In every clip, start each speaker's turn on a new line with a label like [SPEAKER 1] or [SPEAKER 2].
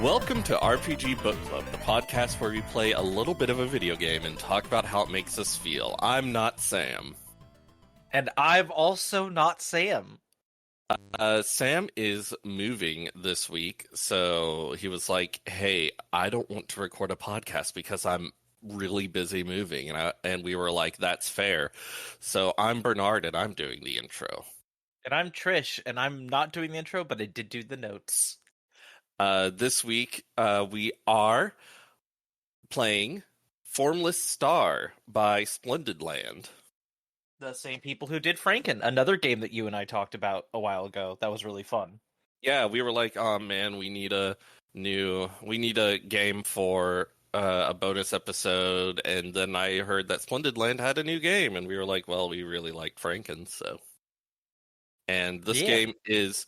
[SPEAKER 1] Welcome to RPG Book Club, the podcast where we play a little bit of a video game and talk about how it makes us feel. I'm not Sam.
[SPEAKER 2] And I'm also not Sam.
[SPEAKER 1] Sam is moving this week, so he was like, hey, I don't want to record a podcast because I'm really busy moving. And we were like, that's fair. So I'm Bernard, and I'm doing the intro.
[SPEAKER 2] And I'm Trish, and I'm not doing the intro, but I did do the notes.
[SPEAKER 1] This week, we are playing Formless Star by Splendid Land.
[SPEAKER 2] The same people who did Franken, another game that you and I talked about a while ago. That was really fun.
[SPEAKER 1] Yeah, we were like, oh man, we need a game for a bonus episode, and then I heard that Splendid Land had a new game, and we were like, well, we really liked Franken, so. And this game is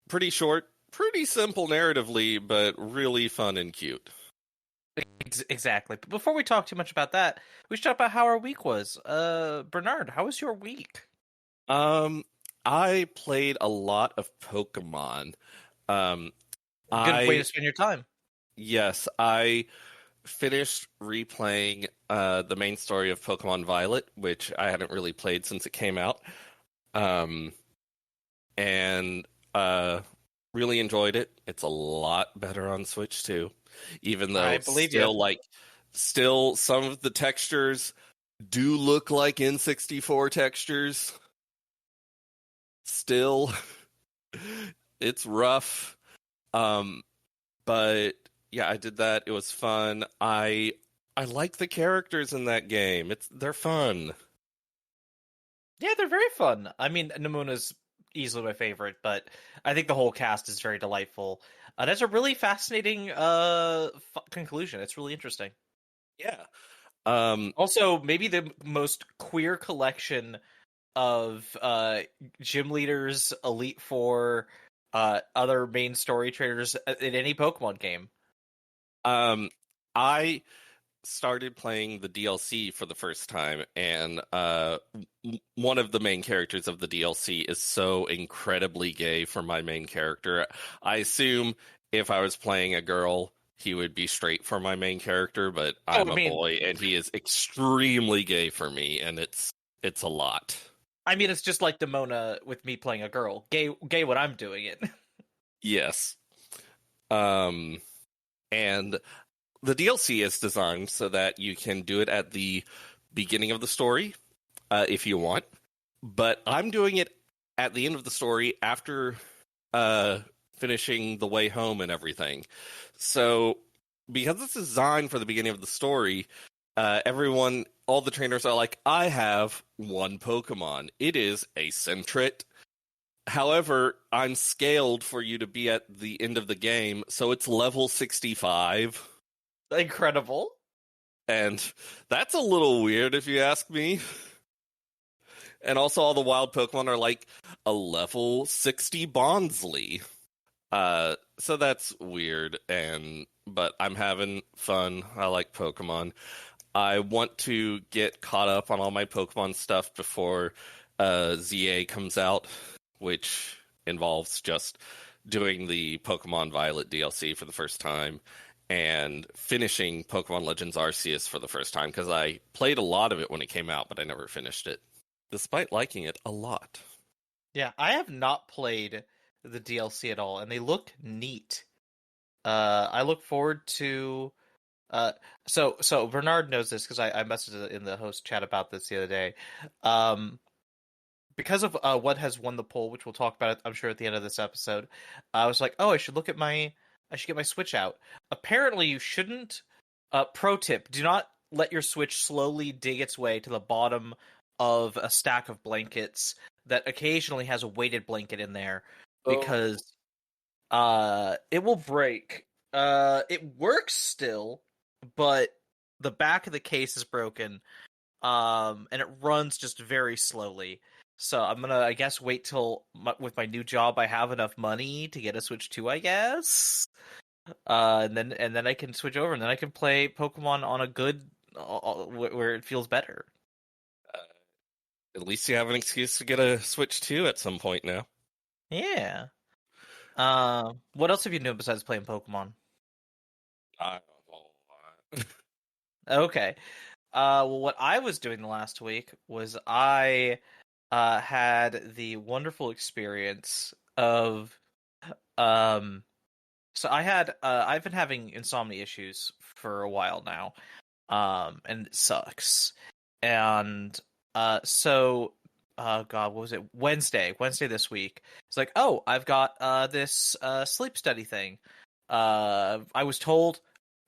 [SPEAKER 1] pretty short, pretty simple narratively, but really fun and cute.
[SPEAKER 2] Exactly. But before we talk too much about that, we should talk about how our week was. Bernard, how was your week?
[SPEAKER 1] I played a lot of Pokemon.
[SPEAKER 2] Good way to spend your time.
[SPEAKER 1] Yes, I finished replaying the main story of Pokemon Violet, which I hadn't really played since it came out. And really enjoyed it. It's a lot better on Switch too, even though still some of the textures do look like N64 textures. Still, it's rough. But yeah, I did that. It was fun. I like the characters in that game. They're fun.
[SPEAKER 2] Yeah, they're very fun. I mean, Namuna's easily my favorite, but I think the whole cast is very delightful. That's a really fascinating conclusion. It's really interesting.
[SPEAKER 1] Yeah.
[SPEAKER 2] Also, maybe the most queer collection of gym leaders, Elite Four, other main story traders in any Pokemon game.
[SPEAKER 1] I started playing the DLC for the first time, and one of the main characters of the DLC is so incredibly gay for my main character. I assume if I was playing a girl, he would be straight for my main character, but I'm a boy, and he is extremely gay for me, and it's a lot.
[SPEAKER 2] I mean, it's just like Demona with me playing a girl. Gay when I'm doing it.
[SPEAKER 1] Yes. And the DLC is designed so that you can do it at the beginning of the story, if you want. But I'm doing it at the end of the story after finishing the way home and everything. So, because it's designed for the beginning of the story, all the trainers are like, I have one Pokemon. It is a Sentret. However, I'm scaled for you to be at the end of the game, so it's level 65.
[SPEAKER 2] Incredible.
[SPEAKER 1] And that's a little weird if you ask me. And also all the wild Pokemon are like a level 60 Bonsly. So that's weird, but I'm having fun. I like Pokemon. I want to get caught up on all my Pokemon stuff before ZA comes out, which involves just doing the Pokemon Violet DLC for the first time and finishing Pokemon Legends Arceus for the first time, because I played a lot of it when it came out, but I never finished it, despite liking it a lot.
[SPEAKER 2] Yeah, I have not played the DLC at all, and they look neat. I look forward to... So Bernard knows this, because I messaged in the host chat about this the other day. Because of what has won the poll, which we'll talk about, I'm sure, at the end of this episode, I was like, I should get my Switch out. Apparently, you shouldn't. Pro tip: do not let your Switch slowly dig its way to the bottom of a stack of blankets that occasionally has a weighted blanket in there, because it will break. It works still, but the back of the case is broken, and it runs just very slowly. So I'm gonna, I guess, wait till with my new job I have enough money to get a Switch 2, I guess. And then I can switch over, and then I can play Pokemon on a good where it feels better.
[SPEAKER 1] At least you have an excuse to get a Switch 2 at some point now.
[SPEAKER 2] Yeah. What else have you done besides playing Pokemon?
[SPEAKER 1] I don't know.
[SPEAKER 2] Okay. Well, what I was doing the last week was I had the wonderful experience of um. So I've been having insomnia issues for a while now, and it sucks. And so God, what was it? Wednesday this week. It's like, oh, I've got this sleep study thing. I was told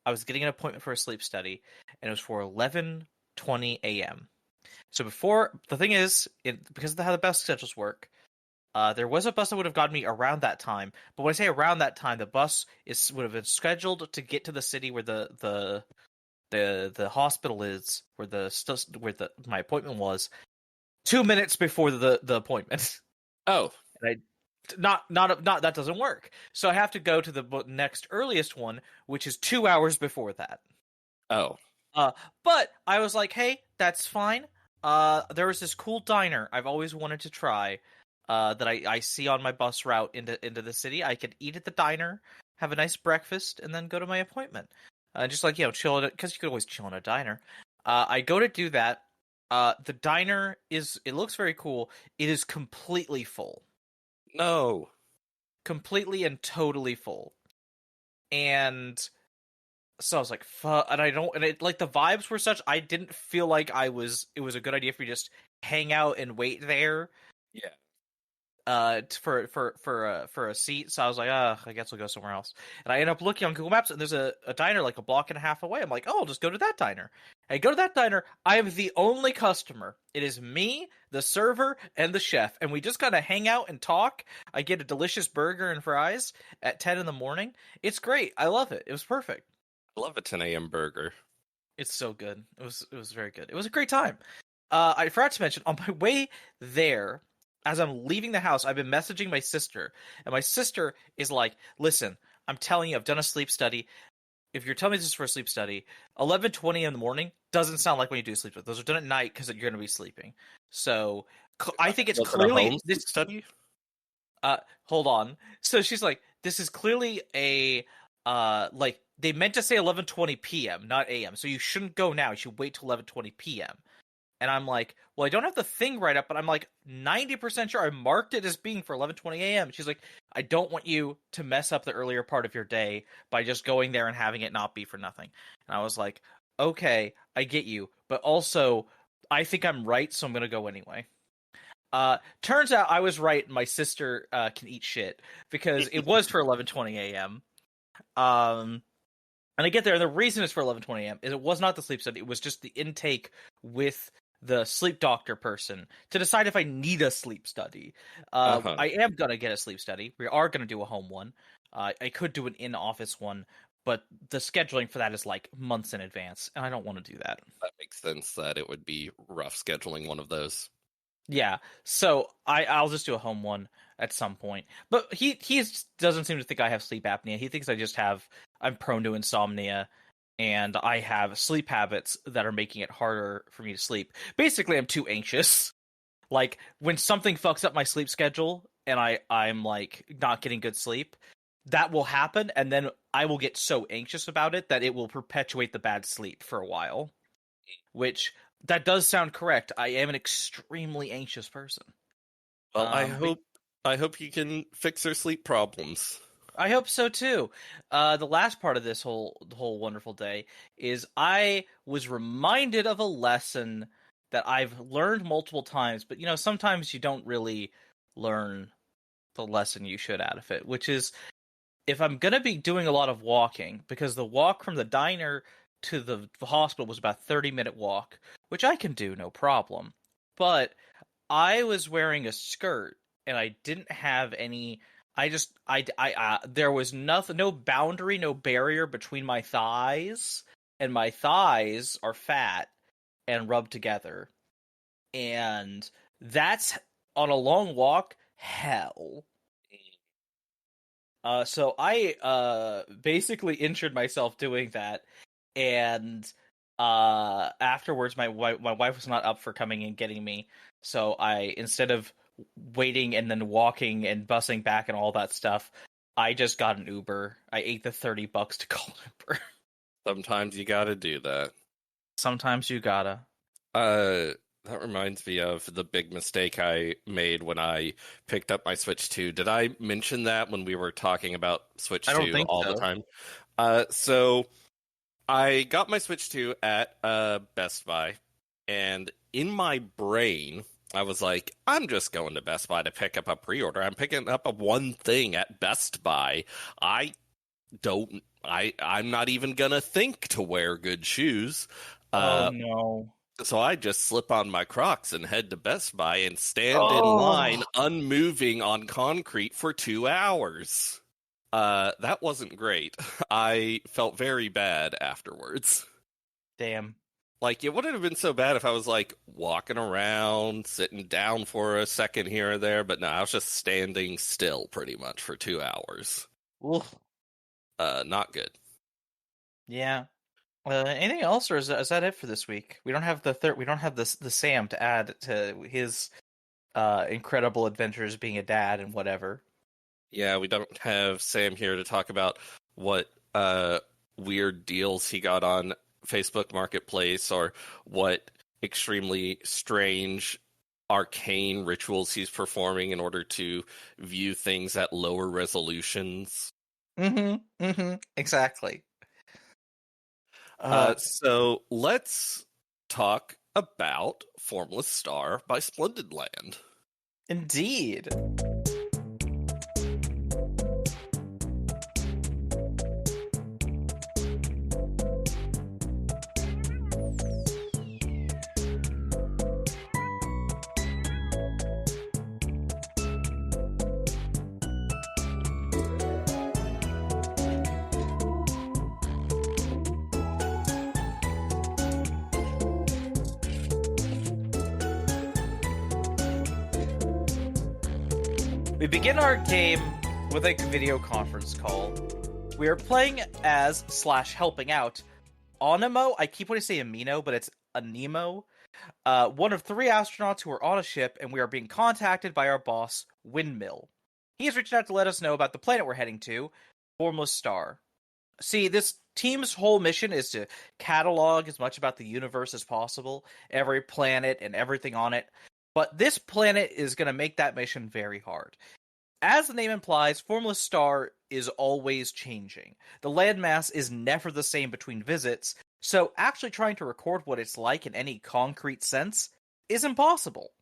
[SPEAKER 2] I was getting an appointment for a sleep study, and it was for 11:20 a.m. So before the thing is, because of how the bus schedules work, there was a bus that would have gotten me around that time. But when I say around that time, the bus would have been scheduled to get to the city where the hospital is, where my appointment was, 2 minutes before the appointment.
[SPEAKER 1] Oh,
[SPEAKER 2] And not that doesn't work. So I have to go to the next earliest one, which is 2 hours before that.
[SPEAKER 1] oh,
[SPEAKER 2] Uh, but I was like, hey, that's fine. There was this cool diner I've always wanted to try. That I see on my bus route into the city. I could eat at the diner, have a nice breakfast, and then go to my appointment. Just like, chill because you could always chill in a diner. I go to do that. The diner it looks very cool. It is completely full.
[SPEAKER 1] no.
[SPEAKER 2] Completely and totally full. And so I was like, fuck, and like the vibes were such, I didn't feel like it was a good idea for me to just hang out and wait there.
[SPEAKER 1] Yeah.
[SPEAKER 2] For a seat, so I was like, I guess we'll go somewhere else. And I end up looking on Google Maps, and there's a diner like a block and a half away. I'm like, oh, I'll just go to that diner. I go to that diner. I am the only customer. It is me, the server, and the chef, and we just kind of hang out and talk. I get a delicious burger and fries at 10 in the morning. It's great. I love it. It was perfect.
[SPEAKER 1] I love a 10 a.m. burger.
[SPEAKER 2] It's so good. It was very good. It was a great time. I forgot to mention on my way there, as I'm leaving the house, I've been messaging my sister, and my sister is like, "Listen, I'm telling you, I've done a sleep study. If you're telling me this is for a sleep study, 11:20 in the morning doesn't sound like when you do sleep study. Those are done at night because you're going to be sleeping. So I think it's
[SPEAKER 1] Was it a
[SPEAKER 2] clearly
[SPEAKER 1] home
[SPEAKER 2] this.
[SPEAKER 1] study?
[SPEAKER 2] Hold on. So she's like, this is clearly a like they meant to say 11:20 p.m., not a.m. So you shouldn't go now. You should wait till 11:20 p.m." And I'm like, well, I don't have the thing right up, but I'm like 90% sure I marked it as being for 11:20 a.m. She's like, I don't want you to mess up the earlier part of your day by just going there and having it not be for nothing. And I was like, okay, I get you, but also I think I'm right, so I'm gonna go anyway. Turns out I was right, and my sister can eat shit because it was for 11:20 a.m. And I get there, and the reason it's for 11:20 a.m. is it was not the sleep study; it was just the intake with the sleep doctor person to decide if I need a sleep study. I am gonna get a sleep study. We are gonna do a home one. I could do an in-office one, but the scheduling for that is like months in advance, and I don't want to do that.
[SPEAKER 1] That makes sense that it would be rough scheduling one of those.
[SPEAKER 2] Yeah, so I'll just do a home one at some point. But he doesn't seem to think I have sleep apnea. He thinks I'm prone to insomnia, and I have sleep habits that are making it harder for me to sleep. Basically, I'm too anxious. Like when something fucks up my sleep schedule and I'm like not getting good sleep, that will happen, and then I will get so anxious about it that it will perpetuate the bad sleep for a while. Which that does sound correct. I am an extremely anxious person.
[SPEAKER 1] Well, I hope you can fix your sleep problems.
[SPEAKER 2] I hope so too. The last part of this whole wonderful day is I was reminded of a lesson that I've learned multiple times, but sometimes you don't really learn the lesson you should out of it, which is if I'm gonna be doing a lot of walking, because the walk from the diner to the hospital was about 30-minute walk, which I can do no problem. But I was wearing a skirt and I didn't have any. There was nothing, no boundary, no barrier between my thighs, and my thighs are fat and rubbed together, and that's on a long walk hell. So I basically injured myself doing that, and afterwards my wife was not up for coming and getting me, so I, instead of waiting and then walking and bussing back and all that stuff, I just got an Uber. I ate the $30 to call an Uber.
[SPEAKER 1] Sometimes you gotta do that.
[SPEAKER 2] Sometimes you gotta.
[SPEAKER 1] That reminds me of the big mistake I made when I picked up my Switch 2. Did I mention that when we were talking about Switch
[SPEAKER 2] I don't
[SPEAKER 1] 2
[SPEAKER 2] think
[SPEAKER 1] all the
[SPEAKER 2] so.
[SPEAKER 1] time? So I got my Switch 2 at Best Buy, and in my brain, I was like, I'm just going to Best Buy to pick up a pre-order. I'm picking up a one thing at Best Buy. I'm not even gonna think to wear good shoes.
[SPEAKER 2] Oh
[SPEAKER 1] Uh,
[SPEAKER 2] no.
[SPEAKER 1] so I just slip on my Crocs and head to Best Buy and stand in
[SPEAKER 2] Oh,
[SPEAKER 1] line, unmoving on concrete for 2 hours. That wasn't great. I felt very bad afterwards.
[SPEAKER 2] damn.
[SPEAKER 1] Like, it wouldn't have been so bad if I was, like, walking around, sitting down for a second here or there, but no, I was just standing still pretty much for 2 hours.
[SPEAKER 2] Oof.
[SPEAKER 1] Not good.
[SPEAKER 2] Yeah. Anything else, or is that it for this week? We don't have we don't have the Sam to add to his incredible adventures being a dad and whatever.
[SPEAKER 1] Yeah, we don't have Sam here to talk about what weird deals he got on Facebook Marketplace or what extremely strange arcane rituals he's performing in order to view things at lower resolutions.
[SPEAKER 2] Exactly. Uh,
[SPEAKER 1] So let's talk about Formless Star by Splendid Land.
[SPEAKER 2] Indeed. We begin our game with a video conference call. We are playing as / helping out Onimo. I keep wanting to say Amino, but it's Anemo. One of 3 astronauts who are on a ship, and we are being contacted by our boss, Windmill. He has reached out to let us know about the planet we're heading to, Formless Star. See, this team's whole mission is to catalog as much about the universe as possible, every planet and everything on it. But this planet is going to make that mission very hard. As the name implies, Formless Star is always changing. The landmass is never the same between visits, so actually trying to record what it's like in any concrete sense is impossible.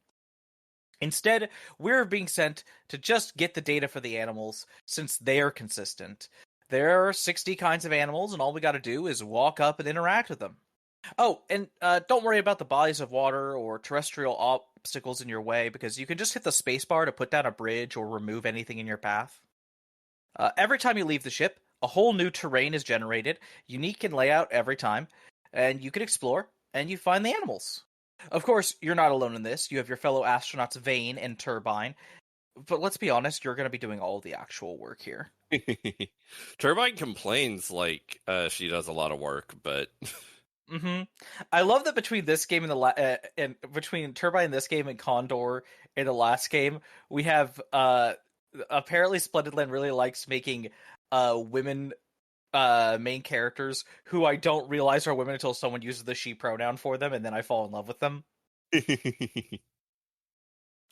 [SPEAKER 2] Instead, we're being sent to just get the data for the animals, since they're consistent. There are 60 kinds of animals, and all we gotta do is walk up and interact with them. Oh, and don't worry about the bodies of water or terrestrial obstacles in your way, because you can just hit the spacebar to put down a bridge or remove anything in your path. Every time you leave the ship, a whole new terrain is generated, unique in layout every time, and you can explore, and you find the animals. Of course, you're not alone in this. You have your fellow astronauts Vane and Turbine, but let's be honest, you're going to be doing all the actual work here.
[SPEAKER 1] Turbine complains like she does a lot of work, but
[SPEAKER 2] I love that between this game and and between Turbine in this game and Condor in the last game, we have apparently Splendid Land really likes making women main characters who I don't realize are women until someone uses the she pronoun for them, and then I fall in love with them.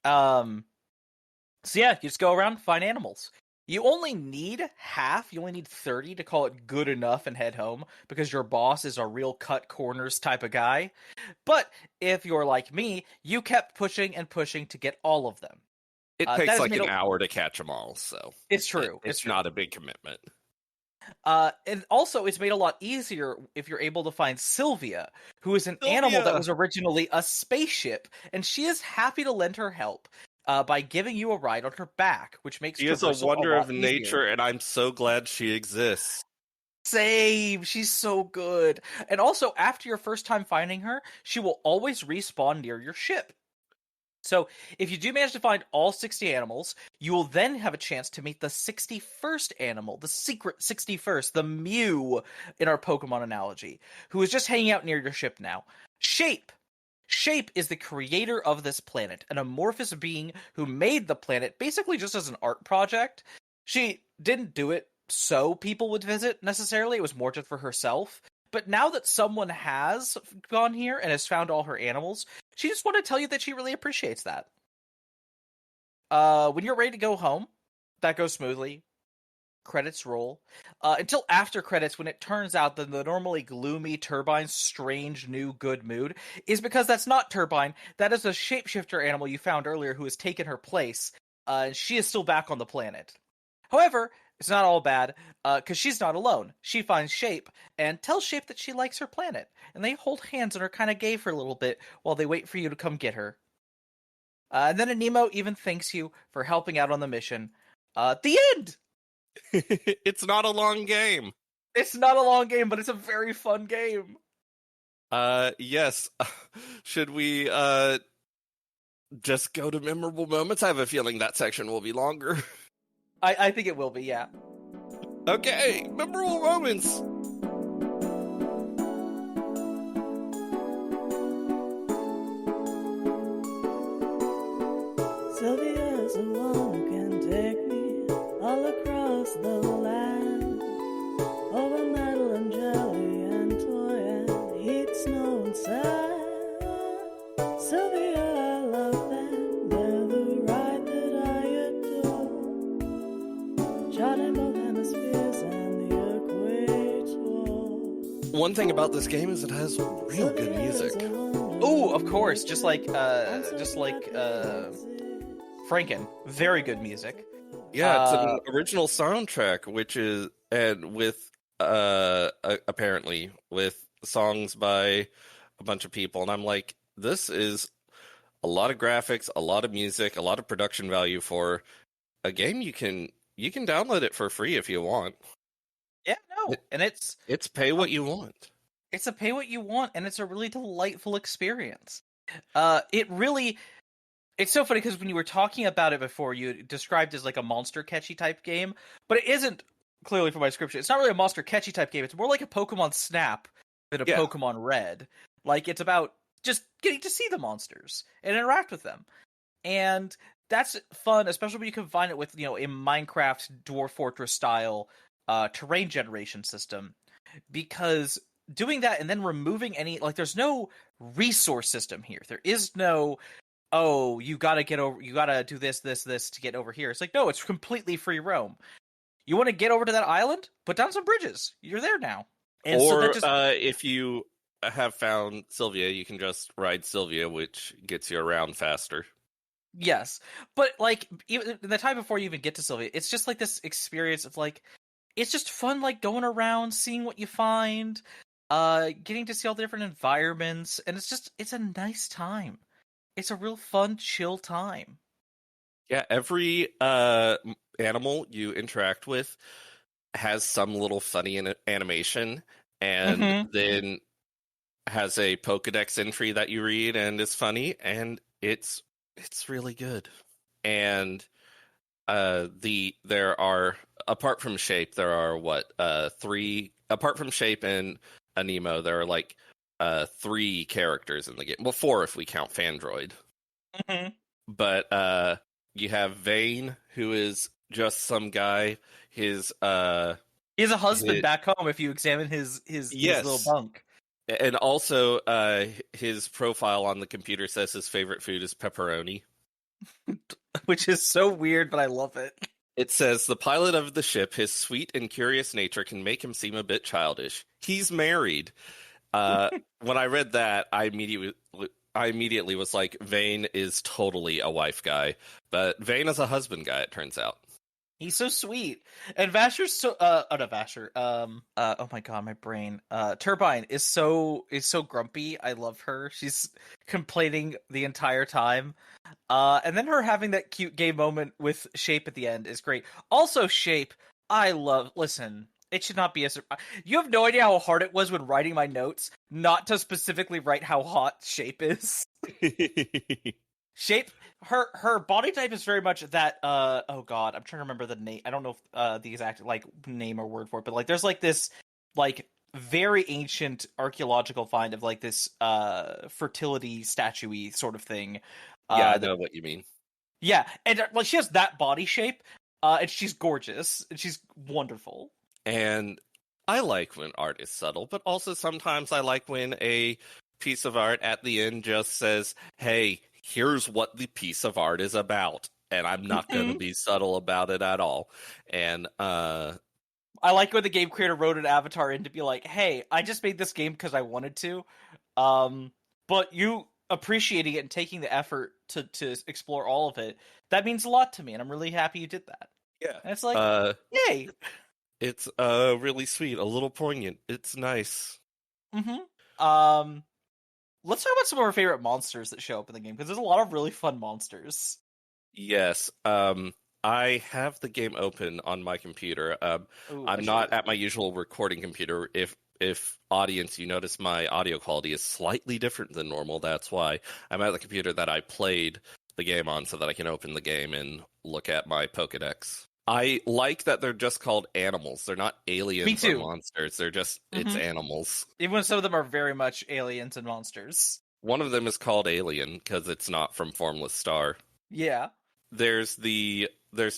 [SPEAKER 2] So yeah, you just go around, find animals. You only need half, you only need 30 to call it good enough and head home, because your boss is a real cut corners type of guy. But if you're like me, you kept pushing and pushing to get all of them.
[SPEAKER 1] it takes like an hour to catch them all, so
[SPEAKER 2] It's true.
[SPEAKER 1] It's not a big commitment.
[SPEAKER 2] And also, it's made a lot easier if you're able to find Sylvia, who is an animal that was originally a spaceship, and she is happy to lend her help by giving you a ride on her back, which makes
[SPEAKER 1] She is a wonder of nature, and I'm so glad she exists.
[SPEAKER 2] Same, she's so good. And also, after your first time finding her, she will always respawn near your ship. So, if you do manage to find all 60 animals, you will then have a chance to meet the 61st animal, the secret 61st, the Mew in our Pokemon analogy, who is just hanging out near your ship now. Shape! Shape is the creator of this planet, an amorphous being who made the planet basically just as an art project. She didn't do it so people would visit necessarily. It was more just for herself. But now that someone has gone here and has found all her animals, she just wanted to tell you that she really appreciates that. When you're ready to go home, that goes smoothly. Credits roll. Until after credits, when it turns out that the normally gloomy Turbine's strange new good mood is because that's not Turbine. That is a shapeshifter animal you found earlier who has taken her place. And she is still back on the planet. However, it's not all bad, because she's not alone. She finds Shape, and tells Shape that she likes her planet. And they hold hands and are kind of gay for a little bit while they wait for you to come get her. And then Anemo even thanks you for helping out on the mission. The end!
[SPEAKER 1] It's not a long game.
[SPEAKER 2] It's not a long game, but it's a very fun game.
[SPEAKER 1] Yes. Should we just go to memorable moments? I have a feeling that section will be longer.
[SPEAKER 2] I think it will be, yeah.
[SPEAKER 1] Okay, memorable moments.
[SPEAKER 3] Sylvia's the one who can take me all across the land, over metal and jelly and toy and heat, snow and sand. Sylvia, I love them, they're the ride that I adore, charting both hemispheres and the equator.
[SPEAKER 1] One thing about this game is it has real good music.
[SPEAKER 2] Oh, of course, just like Franken. Very good music.
[SPEAKER 1] Yeah, it's an original soundtrack, which is, and with apparently with songs by a bunch of people, and I'm like, this is a lot of graphics, a lot of music, a lot of production value for a game. You can download it for free if you want.
[SPEAKER 2] Yeah, no, and it's
[SPEAKER 1] pay what you want.
[SPEAKER 2] It's a pay what you want, and it's a really delightful experience. It's so funny because when you were talking about it before, you described it as like a monster catchy type game, but it isn't. Clearly, from my description, it's not really a monster catchy type game. It's more like a Pokemon Snap than a Pokemon Red. Like, it's about just getting to see the monsters and interact with them, and that's fun, especially when you combine it with, a Minecraft Dwarf Fortress style terrain generation system, because doing that and then removing any, like, there's no resource system here. There is no, oh, you gotta do this to get over here. It's like, no, it's completely free roam. You want to get over to that island? Put down some bridges. You're there now. And
[SPEAKER 1] or if you have found Sylvia, you can just ride Sylvia, which gets you around faster.
[SPEAKER 2] Yes, but like even the time before you even get to Sylvia, it's just like this experience of like, it's just fun, like going around, seeing what you find, getting to see all the different environments, and it's a nice time. It's a real fun, chill time.
[SPEAKER 1] Yeah, every animal you interact with has some little funny animation, and then has a Pokedex entry that you read, and it's funny, and it's really good. And there are, apart from Shape, there are three, apart from Shape and Anemo, there are like 3 characters in the game. Well, 4 if we count Fandroid. But you have Vane, who is just some guy. He has a husband
[SPEAKER 2] back home if you examine his little bunk.
[SPEAKER 1] And also, his profile on the computer says his favorite food is pepperoni.
[SPEAKER 2] Which is so weird, but I love it.
[SPEAKER 1] It says, the pilot of the ship, his sweet and curious nature can make him seem a bit childish. He's married. When I read that, I immediately was like, Vane is totally a wife guy. But Vane is a husband guy, it turns out.
[SPEAKER 2] He's so sweet. And Vasher's so oh no, Vasher. Oh my god, my brain. Turbine is so grumpy. I love her. She's complaining the entire time. And then her having that cute gay moment with Shape at the end is great. Also, Shape, listen, it should not be a surprise. You have no idea how hard it was when writing my notes not to specifically write how hot Shape is. Shape, her body type is very much that, oh god, I'm trying to remember the name. I don't know if the exact, like, name or word for it, but, like, there's, like, this, like, very ancient archaeological find of, like, this, fertility statue-y sort of thing.
[SPEAKER 1] Yeah, I know what you mean.
[SPEAKER 2] Yeah, and, like, she has that body shape, And she's gorgeous, and she's wonderful.
[SPEAKER 1] And I like when art is subtle, but also sometimes I like when a piece of art at the end just says, hey, here's what the piece of art is about. And I'm not going to be subtle about it at all. And
[SPEAKER 2] I like when the game creator wrote an avatar in to be like, hey, I just made this game because I wanted to. But you appreciating it and taking the effort to explore all of it, that means a lot to me, and I'm really happy you did that.
[SPEAKER 1] yeah,
[SPEAKER 2] And it's like, yay!
[SPEAKER 1] It's really sweet, a little poignant. It's nice.
[SPEAKER 2] Mm-hmm. Let's talk about some of our favorite monsters that show up in the game, because there's a lot of really fun monsters.
[SPEAKER 1] Yes. I have the game open on my computer.
[SPEAKER 2] Ooh,
[SPEAKER 1] I'm not at my usual recording computer. If audience, you notice my audio quality is slightly different than normal. That's why I'm at the computer that I played the game on, so that I can open the game and look at my Pokedex. I like that they're just called animals. They're not aliens or monsters. They're just, it's animals.
[SPEAKER 2] Even when some of them are very much aliens and monsters.
[SPEAKER 1] One of them is called Alien because it's not from Formless Star.
[SPEAKER 2] Yeah.
[SPEAKER 1] There's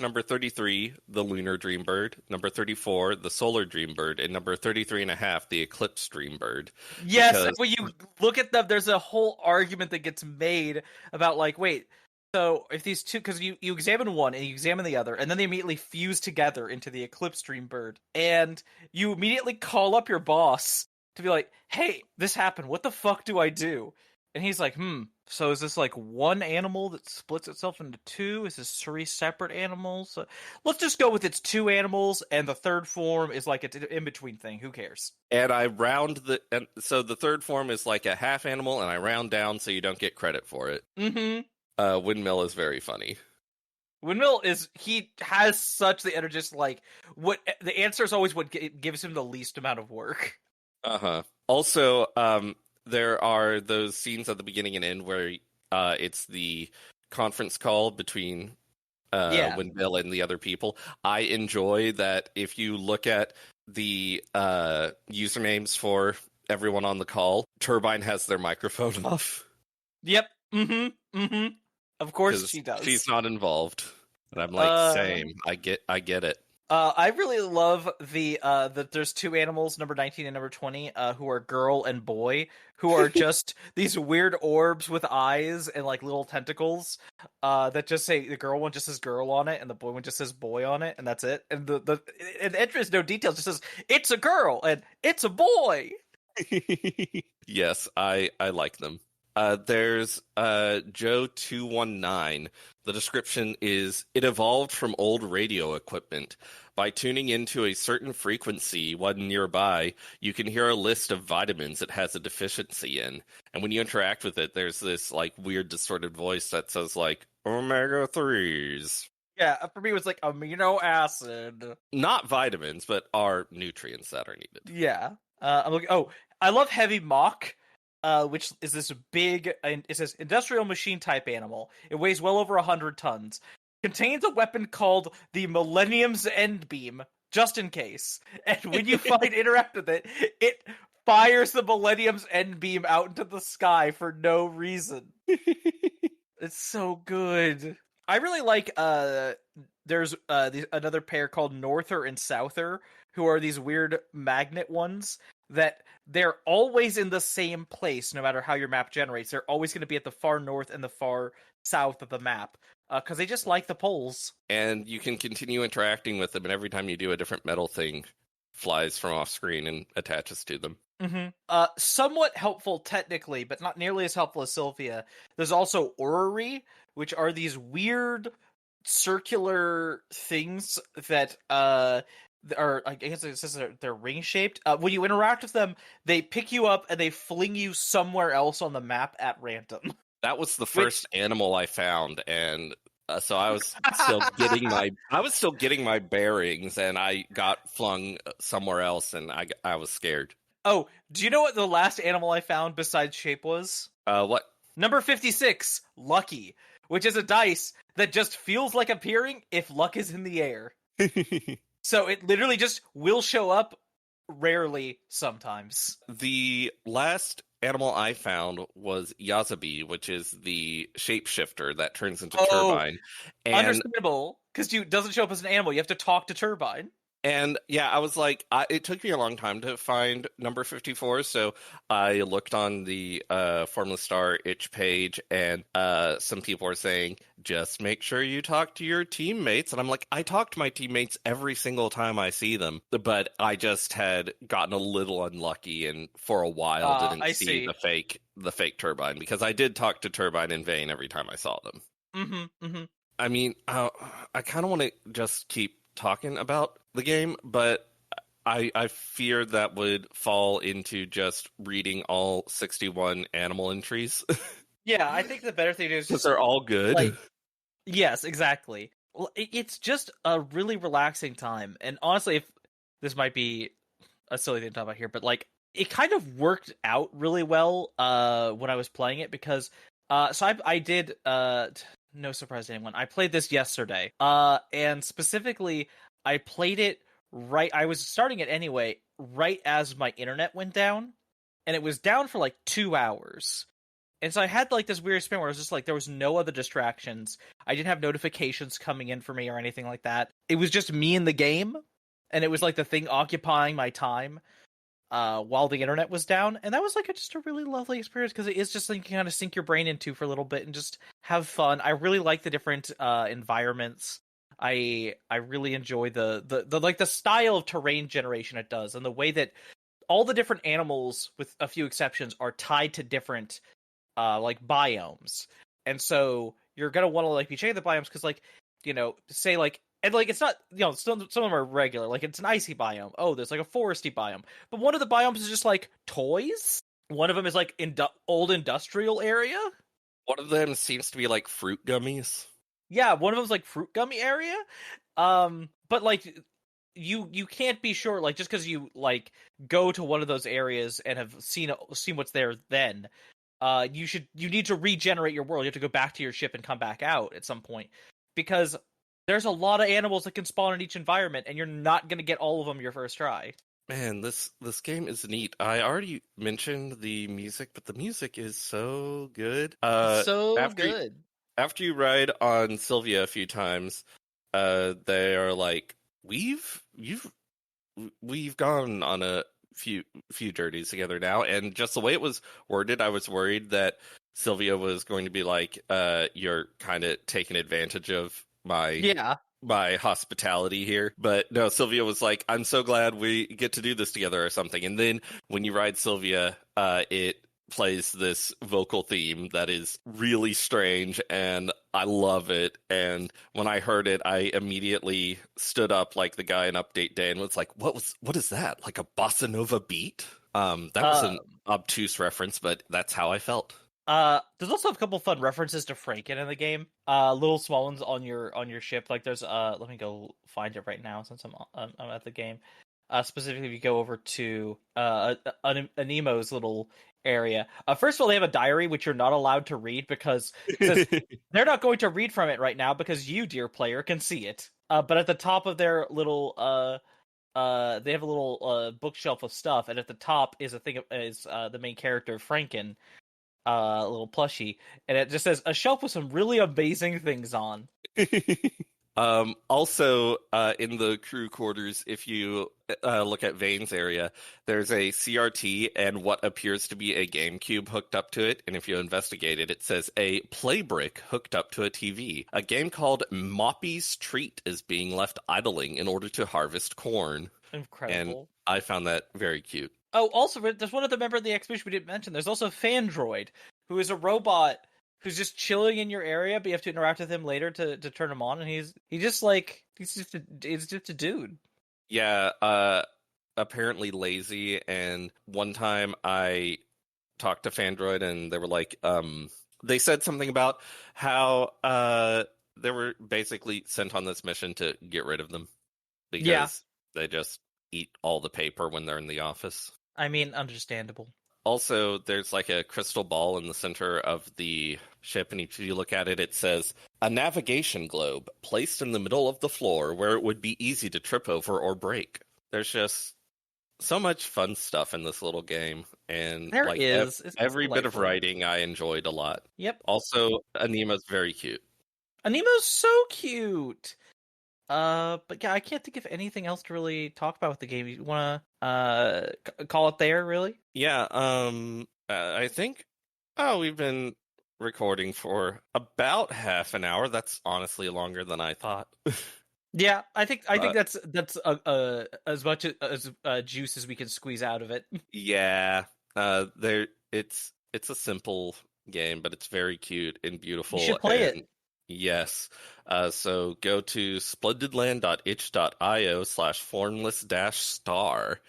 [SPEAKER 1] number 33, the Lunar Dreambird, number 34, the Solar Dreambird, and number 33.5, the Eclipse Dreambird.
[SPEAKER 2] Yes, because when you look at them, there's a whole argument that gets made about, like, wait, so if these two, because you examine one and you examine the other, and then they immediately fuse together into the Eclipse Dreambird, and you immediately call up your boss to be like, hey, this happened, what the fuck do I do? And he's like, so is this like one animal that splits itself into two? Is this three separate animals? Let's just go with it's two animals, and the third form is like an in-between thing. Who cares?
[SPEAKER 1] And I round so the third form is like a half animal, and I round down so you don't get credit for it.
[SPEAKER 2] Mm-hmm.
[SPEAKER 1] Windmill is very funny.
[SPEAKER 2] Windmill he has such the energy, just like, what the answer is always what gives him the least amount of work.
[SPEAKER 1] Uh-huh. Also, there are those scenes at the beginning and end where it's the conference call between Windmill and the other people. I enjoy that if you look at the usernames for everyone on the call, Turbine has their microphone off.
[SPEAKER 2] Yep. Of course she does.
[SPEAKER 1] She's not involved. And I'm like, same. I get it.
[SPEAKER 2] I really love that there's two animals, number 19 and number 20, who are girl and boy, who are just these weird orbs with eyes and like little tentacles that just say, the girl one just says girl on it and the boy one just says boy on it, and that's it. And the entrance, no details, just says it's a girl and it's a boy.
[SPEAKER 1] Yes, I like them. There's Joe 219. The description is, it evolved from old radio equipment. By tuning into a certain frequency when nearby, you can hear a list of vitamins it has a deficiency in. And when you interact with it, there's this like weird distorted voice that says like omega-3s.
[SPEAKER 2] Yeah, for me it was like amino acid.
[SPEAKER 1] Not vitamins, but are nutrients that are needed.
[SPEAKER 2] Yeah. I'm looking. Oh, I love Heavy Mock. Which is this big, it says industrial machine type animal. It weighs well over 100 tons. Contains a weapon called the Millennium's End Beam, just in case. And when you interact with it, it fires the Millennium's End Beam out into the sky for no reason. It's so good. I really like, there's another pair called Norther and Souther, who are these weird magnet ones that they're always in the same place, no matter how your map generates. They're always going to be at the far north and the far south of the map, because they just like the poles. And
[SPEAKER 1] you can continue interacting with them, and every time you do, a different metal thing flies from off screen and attaches to them.
[SPEAKER 2] Mm-hmm. Somewhat helpful technically, but not nearly as helpful as Sylvia. There's also orrery, which are these weird circular things that are, I guess it says they're ring shaped. When you interact with them, they pick you up and they fling you somewhere else on the map at random. That was the first animal I found, and so I was still getting my bearings, and I got flung somewhere else, and I was scared. Oh, do you know what the last animal I found besides shape was? What? Number 56, Lucky, which is a dice that just feels like appearing if luck is in the air. So it literally just will show up rarely sometimes. The last
[SPEAKER 1] animal I found was Yazabi, which is the shapeshifter that turns into
[SPEAKER 2] Oh,
[SPEAKER 1] Turbine. And
[SPEAKER 2] understandable, because you doesn't show up as an animal. You have to talk to Turbine.
[SPEAKER 1] And yeah, I was like, it took me a long time to find number 54, so I looked on the Formless Star itch page, and some people were saying, just make sure you talk to your teammates. And I'm like, I talk to my teammates every single time I see them, but I just had gotten a little unlucky, and for a while didn't
[SPEAKER 2] I
[SPEAKER 1] see
[SPEAKER 2] see.
[SPEAKER 1] the fake Turbine, because I did talk to Turbine in vain every time I saw them.
[SPEAKER 2] Mm-hmm, mm-hmm.
[SPEAKER 1] I mean, I kind of want to just keep talking about the game, but I fear that would fall into just reading all 61 animal entries.
[SPEAKER 2] Yeah, I think the better thing to do is
[SPEAKER 1] Because
[SPEAKER 2] just
[SPEAKER 1] they're all good.
[SPEAKER 2] like, yes, exactly. Well, it's just a really relaxing time, and honestly, if this might be a silly thing to talk about here, but like it kind of worked out really well when I was playing it, because I did no surprise to anyone, I played this yesterday, and specifically I played it right, I was starting it anyway right as my internet went down, and it was down for like 2 hours. And so I had like this weird spin where it was just like there was no other distractions. I didn't have notifications coming in for me or anything like that. It was just me in the game, and it was like the thing occupying my time while the internet was down. And that was like just a really lovely experience, because it is just something you can kind of sink your brain into for a little bit and just have fun. I really like the different environments. I really enjoy the like the style of terrain generation it does, and the way that all the different animals, with a few exceptions, are tied to different like biomes. And so you're gonna want to like be checking the biomes, because like, you know, say like, and like it's not, you know, some of them are regular, like it's an icy biome, oh there's like a foresty biome, but one of the biomes is just like toys, one of them is like old industrial area,
[SPEAKER 1] One of them seems to be like fruit gummies.
[SPEAKER 2] yeah, one of them's like fruit gummy area. But like you can't be sure, like just because you like go to one of those areas and have seen what's there, then you need to regenerate your world. You have to go back to your ship and come back out at some point, because there's a lot of animals that can spawn in each environment, and you're not going to get all of them your first try.
[SPEAKER 1] Man, this game is neat. I already mentioned the music, but the music is so good.
[SPEAKER 2] Good.
[SPEAKER 1] After you ride on Sylvia a few times, they are like, we've gone on a few journeys together now, and just the way it was worded, I was worried that Sylvia was going to be like, you're kind of taking advantage of my hospitality here. But no, Sylvia was like, I'm so glad we get to do this together or something. And then when you ride Sylvia, it plays this vocal theme that is really strange, and I love it. And when I heard it, I immediately stood up like the guy in Update Day and was like, what is that? Like a bossa nova beat? That was an obtuse reference, but that's how I felt.
[SPEAKER 2] There's also a couple fun references to Franken in the game. Little small ones on your ship. Like there's let me go find it right now since I'm at the game. Specifically, if you go over to Anemo's little area. First of all, they have a diary which you're not allowed to read, because it says they're not going to read from it right now because you, dear player, can see it. But at the top of their little they have a little bookshelf of stuff, and at the top is the main character Franken, a little plushie, and it just says a shelf with some really amazing things on.
[SPEAKER 1] Also, in the crew quarters, if you look at Vane's area, there's a CRT and what appears to be a GameCube hooked up to it. And if you investigate it, it says a play brick hooked up to a TV. A game called Moppy's Treat is being left idling in order to harvest corn.
[SPEAKER 2] Incredible.
[SPEAKER 1] And I found that very cute.
[SPEAKER 2] Oh, also, there's one other member of the expedition we didn't mention. There's also Fandroid, who is a robot who's just chilling in your area, but you have to interact with him later to turn him on, and he's just a dude.
[SPEAKER 1] Yeah, apparently lazy, and one time I talked to Fandroid, and they were like, they said something about how they were basically sent on this mission to get rid of them, because they just eat all the paper when they're in the office.
[SPEAKER 2] I mean, understandable.
[SPEAKER 1] Also, there's like a crystal ball in the center of the ship, and if you look at it, it says, a navigation globe placed in the middle of the floor where it would be easy to trip over or break. There's just so much fun stuff in this little game, and
[SPEAKER 2] There
[SPEAKER 1] like
[SPEAKER 2] is. It's
[SPEAKER 1] every bit of
[SPEAKER 2] delightful.
[SPEAKER 1] writing I enjoyed a lot.
[SPEAKER 2] Yep.
[SPEAKER 1] Also, Anima's very cute.
[SPEAKER 2] Anemo's so cute. But yeah, I can't think of anything else to really talk about with the game. You wanna call it there, really?
[SPEAKER 1] Yeah, I think we've been recording for about half an hour. That's honestly longer than I thought.
[SPEAKER 2] Yeah, I think
[SPEAKER 1] But-
[SPEAKER 2] that's as much as juice as we can squeeze out of it.
[SPEAKER 1] Yeah, it's a simple game, but it's very cute and beautiful.
[SPEAKER 2] You should play it.
[SPEAKER 1] and Yes. So go to splendidland.itch.io/formless-star.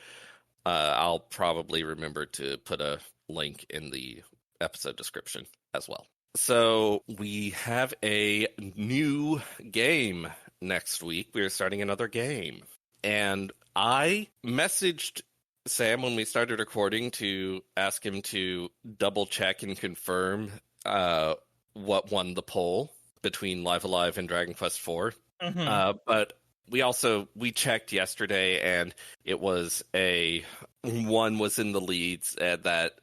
[SPEAKER 1] I'll probably remember to put a link in the episode description as well. So we have a new game next week. We are starting another game. And I messaged Sam when we started recording to ask him to double check and confirm what won the poll between Live Alive and Dragon Quest IV. But we checked yesterday, and it was one was in the leads that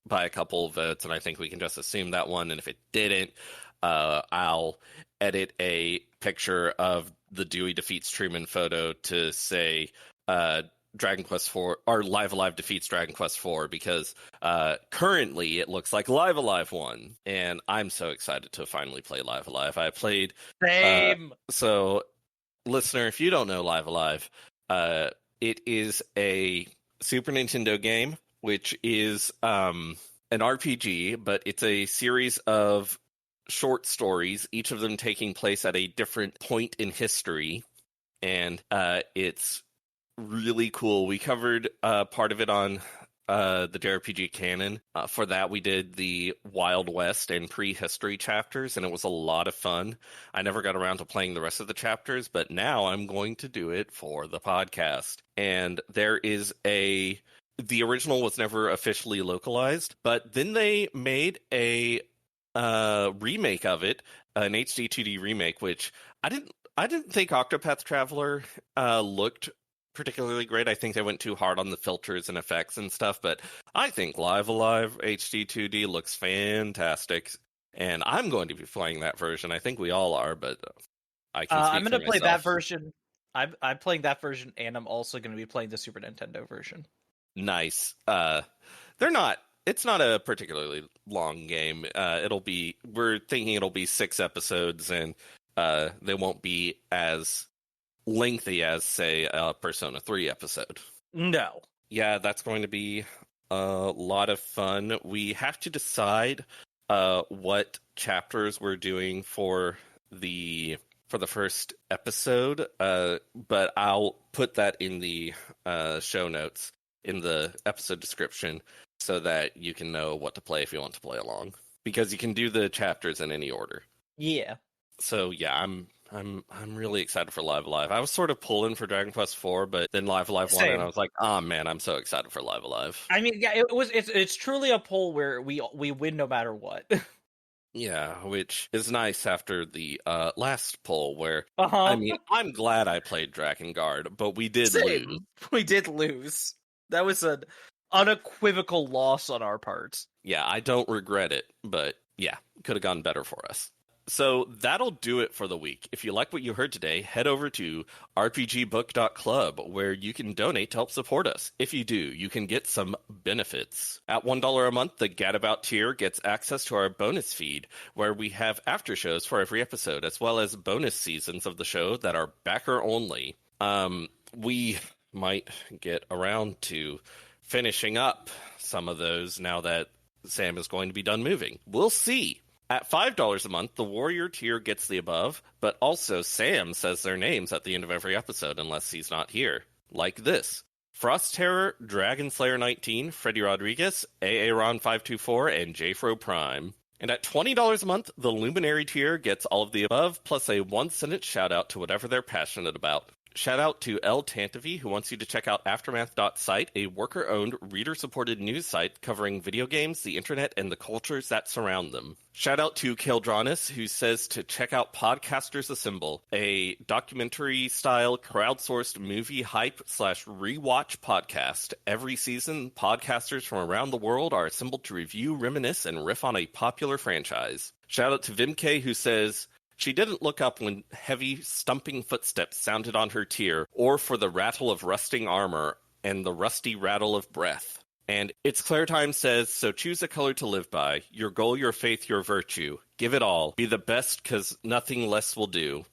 [SPEAKER 1] by a couple of votes, and I think we can just assume that one. And if it didn't, I'll edit a picture of the Dewey defeats Truman photo to say Dragon Quest IV or Live Alive defeats Dragon Quest IV, because currently it looks like Live Alive won, and I'm so excited to finally play Live Alive. I played
[SPEAKER 2] Same.
[SPEAKER 1] So, listener, if you don't know Live Alive, it is a Super Nintendo game, which is an RPG, but it's a series of short stories, each of them taking place at a different point in history, and it's really cool. We covered part of it on the JRPG canon. For that, we did the Wild West and prehistory chapters, and it was a lot of fun. I never got around to playing the rest of the chapters, but now I'm going to do it for the podcast. And there is the original was never officially localized, but then they made a remake of it, an HD 2D remake, which I didn't think Octopath Traveler looked particularly great. I think they went too hard on the filters and effects and stuff, but I think Live Alive HD 2D looks fantastic, and I'm going to be playing that version. I think we all are, but I can speak
[SPEAKER 2] I'm going to
[SPEAKER 1] for
[SPEAKER 2] play that
[SPEAKER 1] myself.
[SPEAKER 2] version. I'm playing that version, and I'm also going to be playing the Super Nintendo version.
[SPEAKER 1] Nice. It's not a particularly long game. We're thinking it'll be 6 episodes, and they won't be as lengthy as, say, a Persona 3 episode.
[SPEAKER 2] No.
[SPEAKER 1] Yeah, that's going to be a lot of fun. We have to decide what chapters we're doing for the first episode, but I'll put that in the show notes in the episode description so that you can know what to play if you want to play along, because you can do the chapters in any order.
[SPEAKER 2] Yeah.
[SPEAKER 1] So yeah, I'm really excited for Live Alive. I was sort of pulling for Dragon Quest IV, but then Live Alive won, and I was like, oh man, I'm so excited for Live Alive.
[SPEAKER 2] I mean, yeah, it's truly a poll where we win no matter what.
[SPEAKER 1] Yeah, which is nice after the last poll where,
[SPEAKER 2] Uh-huh.
[SPEAKER 1] I mean, I'm glad I played Drakengard, but we did lose.
[SPEAKER 2] We did lose. That was an unequivocal loss on our part.
[SPEAKER 1] Yeah, I don't regret it, but yeah, could have gone better for us. So that'll do it for the week. If you like what you heard today, head over to rpgbook.club, where you can donate to help support us. If you do, you can get some benefits. At $1 a month, the Gadabout tier gets access to our bonus feed, where we have after shows for every episode, as well as bonus seasons of the show that are backer only. We might get around to finishing up some of those now that Sam is going to be done moving. We'll see. At $5 a month, the Warrior tier gets the above, but also Sam says their names at the end of every episode unless he's not here. Like this: Frost Terror, Dragon Slayer 19, Freddy Rodriguez, Aaron524, and Jfro Prime. And at $20 a month, the Luminary tier gets all of the above, plus a one-sentence shout-out to whatever they're passionate about. Shout out to L. Tantivy, who wants you to check out Aftermath.site, a worker-owned, reader-supported news site covering video games, the internet, and the cultures that surround them. Shout out to Keldronis, who says to check out Podcasters Assemble, a documentary-style crowdsourced movie hype/rewatch podcast. Every season, podcasters from around the world are assembled to review, reminisce, and riff on a popular franchise. Shout out to Vimk, who says, she didn't look up when heavy, stumping footsteps sounded on her tier, or for the rattle of rusting armor and the rusty rattle of breath. And It's Claire Time says, so choose a color to live by. Your goal, your faith, your virtue. Give it all. Be the best, 'cause nothing less will do.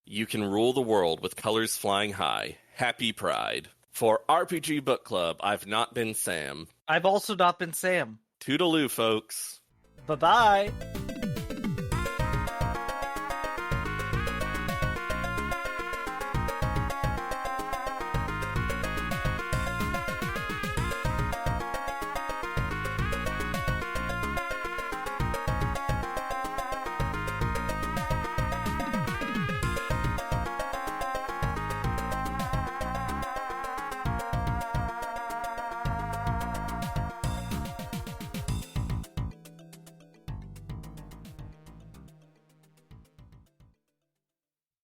[SPEAKER 1] You can rule the world with colors flying high. Happy Pride. For RPG Book Club, I've not been Sam.
[SPEAKER 2] I've also not been Sam.
[SPEAKER 1] Toodaloo, folks.
[SPEAKER 2] Bye-bye.